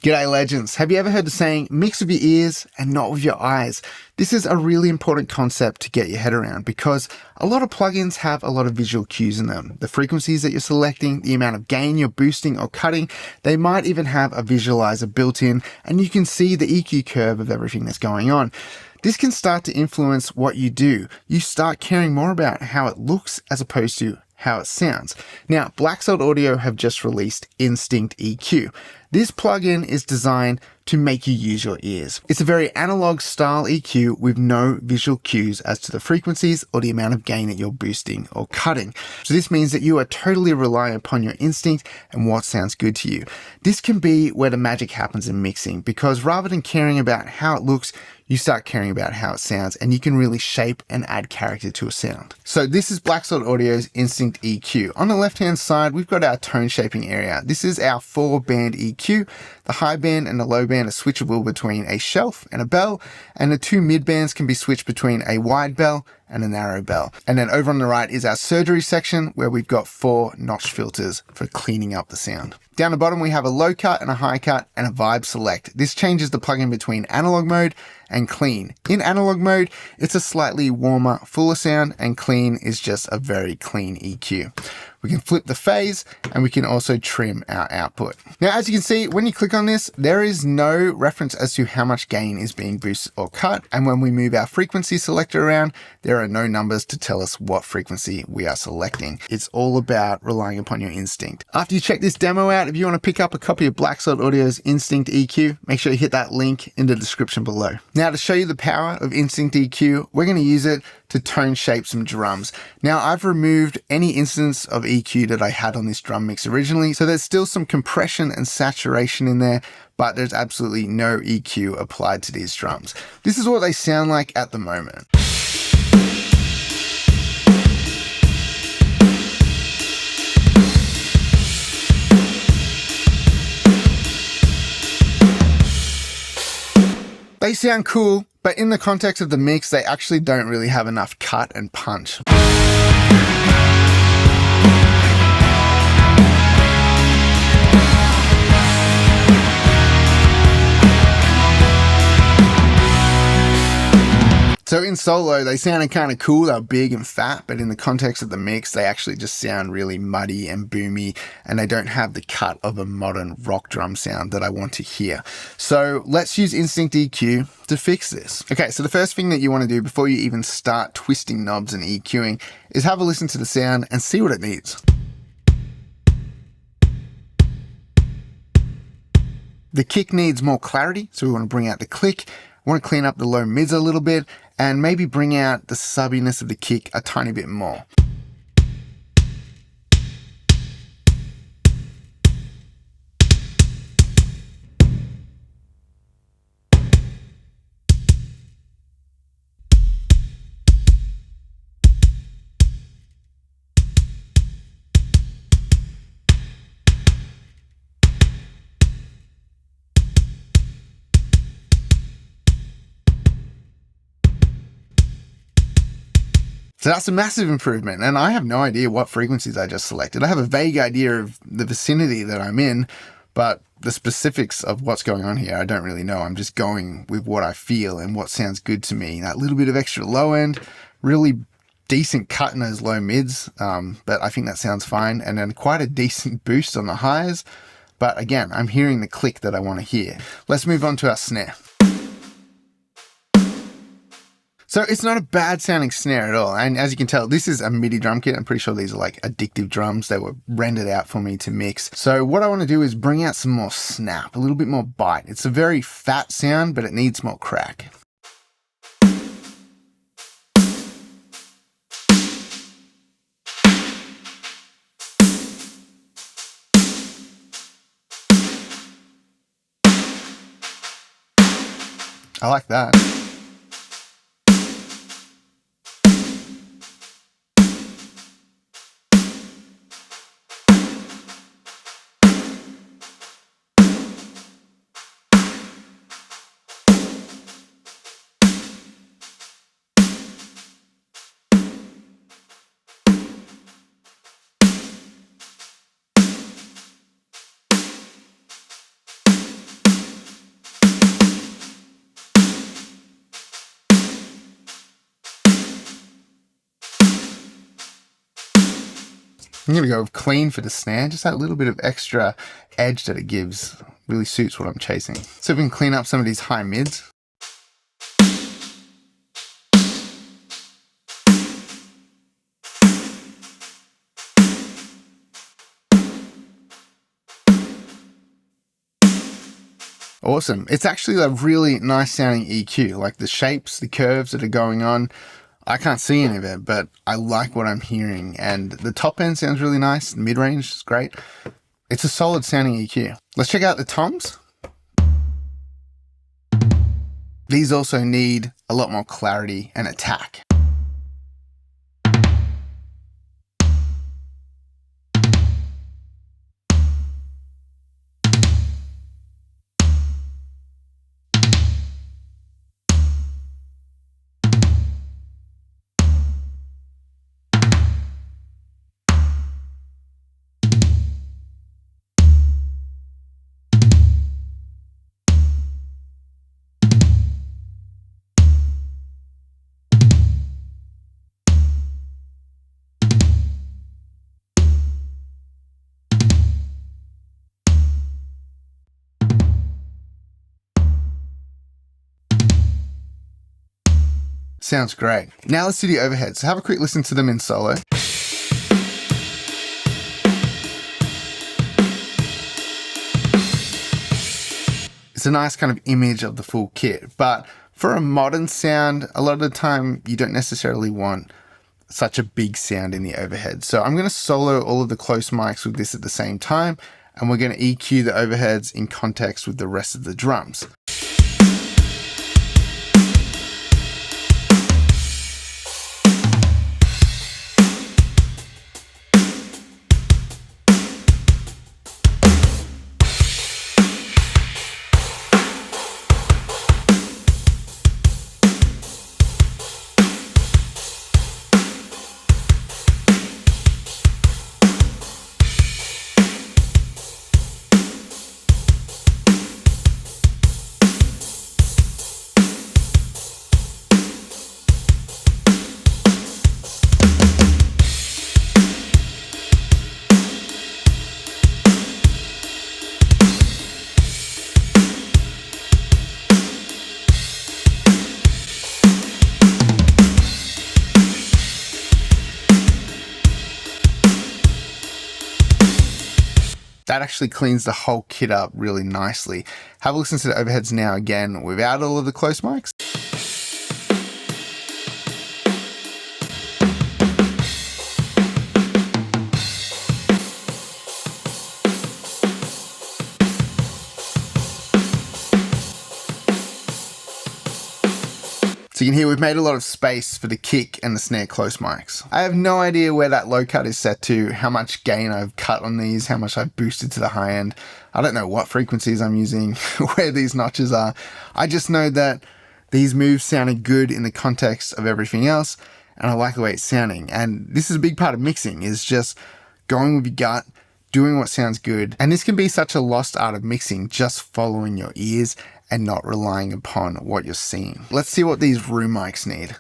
G'day legends. Have you ever heard the saying, mix with your ears and not with your eyes? This is a really important concept to get your head around because a lot of plugins have a lot of visual cues in them. The frequencies that you're selecting, the amount of gain you're boosting or cutting, they might even have a visualizer built in and you can see the EQ curve of everything that's going on. This can start to influence what you do. You start caring more about how it looks as opposed to how it sounds. Now, Black Salt Audio have just released Instinct EQ. This plugin is designed to make you use your ears. It's a very analog style EQ with no visual cues as to the frequencies or the amount of gain that you're boosting or cutting. So this means that you are totally relying upon your instinct and what sounds good to you. This can be where the magic happens in mixing because rather than caring about how it looks, you start caring about how it sounds and you can really shape and add character to a sound. So this is Black Salt Audio's Instinct EQ. On the left-hand side, we've got our tone shaping area. This is our 4-band EQ. The high band and the low band are switchable between a shelf and a bell, and the two mid bands can be switched between a wide bell and a narrow bell. And then over on the right is our surgery section where we've got 4 notch filters for cleaning up the sound. Down the bottom, we have a low cut and a high cut and a vibe select. This changes the plugin between analog mode and clean. In analog mode, it's a slightly warmer, fuller sound, and clean is just a very clean EQ. We can flip the phase and we can also trim our output. Now, as you can see, when you click on this, there is no reference as to how much gain is being boosted or cut. And when we move our frequency selector around, there are no numbers to tell us what frequency we are selecting. It's all about relying upon your instinct. After you check this demo out, if you want to pick up a copy of Black Salt Audio's Instinct EQ, make sure you hit that link in the description below. Now, to show you the power of Instinct EQ, we're going to use it to tone shape some drums. Now, I've removed any instance of EQ that I had on this drum mix originally, so there's still some compression and saturation in there, but there's absolutely no EQ applied to these drums. This is what they sound like at the moment. They sound cool, but in the context of the mix, they actually don't really have enough cut and punch. So in solo, they sounded kind of cool, they're big and fat, but in the context of the mix, they actually just sound really muddy and boomy, and they don't have the cut of a modern rock drum sound that I want to hear. So let's use Instinct EQ to fix this. Okay, so the first thing that you want to do before you even start twisting knobs and EQing is have a listen to the sound and see what it needs. The kick needs more clarity, so we want to bring out the click. I want to clean up the low mids a little bit and maybe bring out the subbiness of the kick a tiny bit more. So that's a massive improvement, and I have no idea what frequencies I just selected. I have a vague idea of the vicinity that I'm in, but the specifics of what's going on here, I don't really know. I'm just going with what I feel and what sounds good to me. That little bit of extra low end, really decent cut in those low mids, but I think that sounds fine. And then quite a decent boost on the highs. But again, I'm hearing the click that I want to hear. Let's move on to our snare. So it's not a bad sounding snare at all. And as you can tell, this is a MIDI drum kit. I'm pretty sure these are like addictive drums that were rendered out for me to mix. So what I want to do is bring out some more snap, a little bit more bite. It's a very fat sound, but it needs more crack. I like that. I'm going to go with clean for the snare, just that little bit of extra edge that it gives really suits what I'm chasing. So we can clean up some of these high mids. Awesome. It's actually a really nice sounding EQ, like the shapes, the curves that are going on. I can't see any of it, but I like what I'm hearing. And the top end sounds really nice. The mid-range is great. It's a solid sounding EQ. Let's check out the toms. These also need a lot more clarity and attack. Sounds great. Now let's do the overheads. So have a quick listen to them in solo. It's a nice kind of image of the full kit, but for a modern sound, a lot of the time you don't necessarily want such a big sound in the overhead. So I'm going to solo all of the close mics with this at the same time, and we're going to EQ the overheads in context with the rest of the drums. That actually cleans the whole kit up really nicely. Have a listen to the overheads now again without all of the close mics. So you can hear we've made a lot of space for the kick and the snare close mics. I have no idea where that low cut is set to, how much gain I've cut on these, how much I've boosted to the high end. I don't know what frequencies I'm using, where these notches are. I just know that these moves sounded good in the context of everything else, and I like the way it's sounding. And this is a big part of mixing, is just going with your gut, doing what sounds good. And this can be such a lost art of mixing, just following your ears and not relying upon what you're seeing. Let's see what these room mics need.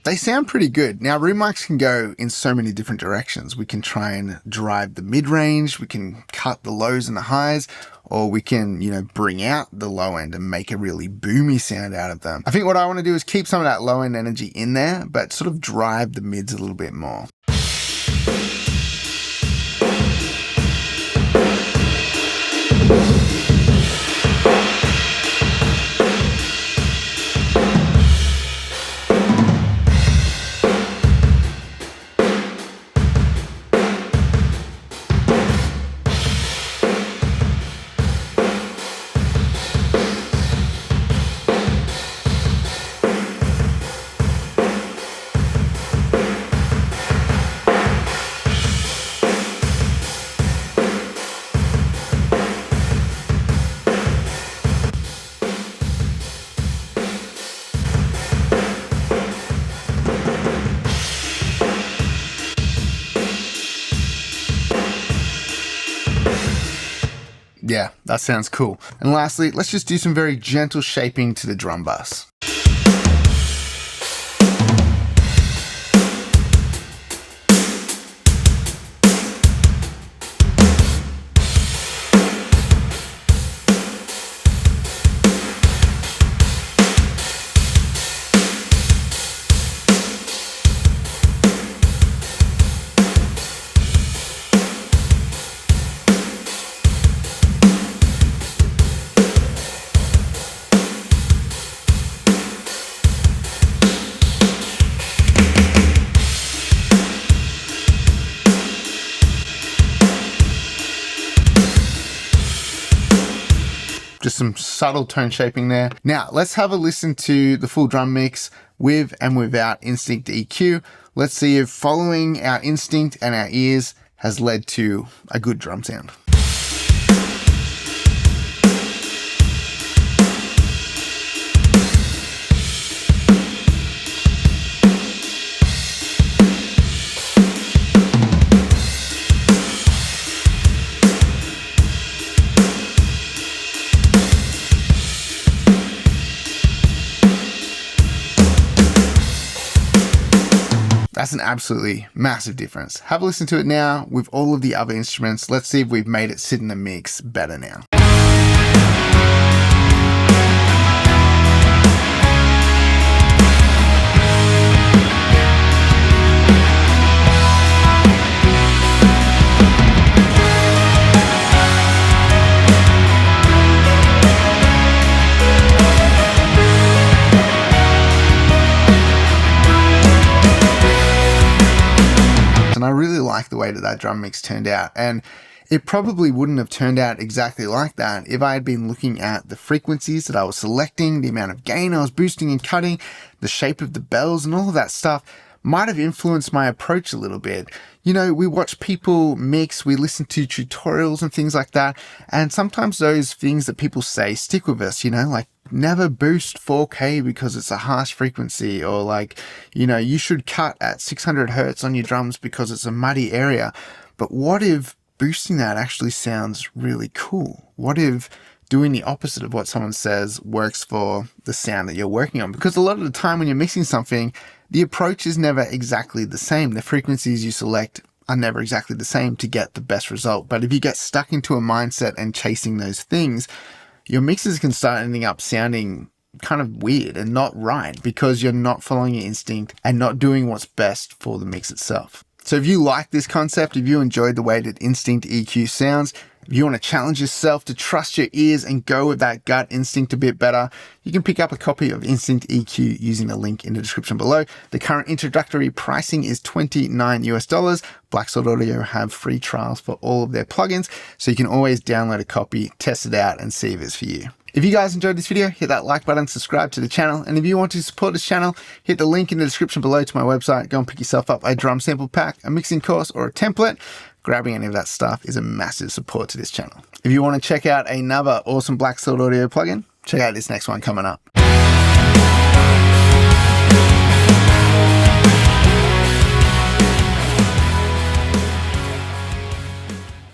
They sound pretty good. Now, room mics can go in so many different directions. We can try and drive the mid-range, we can cut the lows and the highs, or we can, bring out the low end and make a really boomy sound out of them. I think what I want to do is keep some of that low end energy in there, but sort of drive the mids a little bit more. Yeah, that sounds cool. And lastly, let's just do some very gentle shaping to the drum bus. just some subtle tone shaping there. Now let's have a listen to the full drum mix with and without Instinct EQ. Let's see if following our instinct and our ears has led to a good drum sound. That's an absolutely massive difference. Have a listen to it now with all of the other instruments. Let's see if we've made it sit in the mix better now. And I really like the way that drum mix turned out. And it probably wouldn't have turned out exactly like that if I had been looking at the frequencies that I was selecting, the amount of gain I was boosting and cutting, the shape of the bells and all of that stuff might have influenced my approach a little bit. You know, we watch people mix, we listen to tutorials and things like that. And sometimes those things that people say stick with us, you know, like never boost 4K because it's a harsh frequency, or like, you know, you should cut at 600 hertz on your drums because it's a muddy area. But what if boosting that actually sounds really cool? What if doing the opposite of what someone says works for the sound that you're working on? Because a lot of the time when you're mixing something, the approach is never exactly the same. The frequencies you select are never exactly the same to get the best result. But if you get stuck into a mindset and chasing those things, your mixes can start ending up sounding kind of weird and not right because you're not following your instinct and not doing what's best for the mix itself. So if you like this concept, if you enjoyed the way that Instinct EQ sounds, if you want to challenge yourself to trust your ears and go with that gut instinct a bit better, you can pick up a copy of Instinct EQ using the link in the description below. The current introductory pricing is $29 US. Black Sword Audio have free trials for all of their plugins, so you can always download a copy, test it out, and see if it's for you. If you guys enjoyed this video, hit that like button, subscribe to the channel, and if you want to support this channel, hit the link in the description below to my website. Go and pick yourself up a drum sample pack, a mixing course, or a template. Grabbing any of that stuff is a massive support to this channel. If you want to check out another awesome Black Sword Audio plugin, check out this next one coming up.